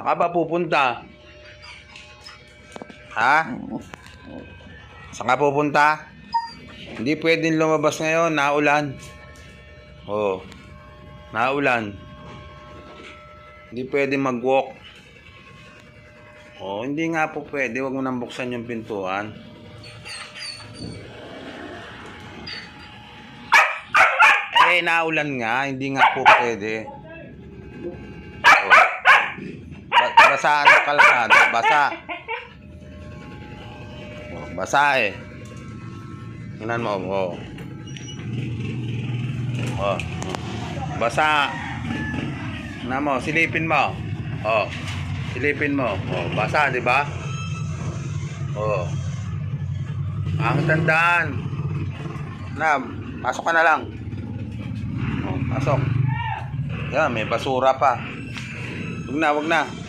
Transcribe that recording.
Saan ka ba pupunta? Ha? Saan ka pupunta? Hindi pwedeng lumabas ngayon, naulan. Oh. Naulan. Hindi pwedeng mag-walk. Oh, hindi nga po pwede. Huwag mo nang buksan yung pintuan. Eh, naulan nga. Hindi nga po pwede. Oh. Basa ang kalsada. Basa. Oh, basa eh. Tingnan mo. Oh. Oh. Basa. Tingnan mo. Silipin mo. Oh. Silipin mo. Oh, basa, di ba? Oh. Ang tandaan. Na, pasok ka na lang. Oh, pasok. Yan, may basura pa. Wag na, wag na.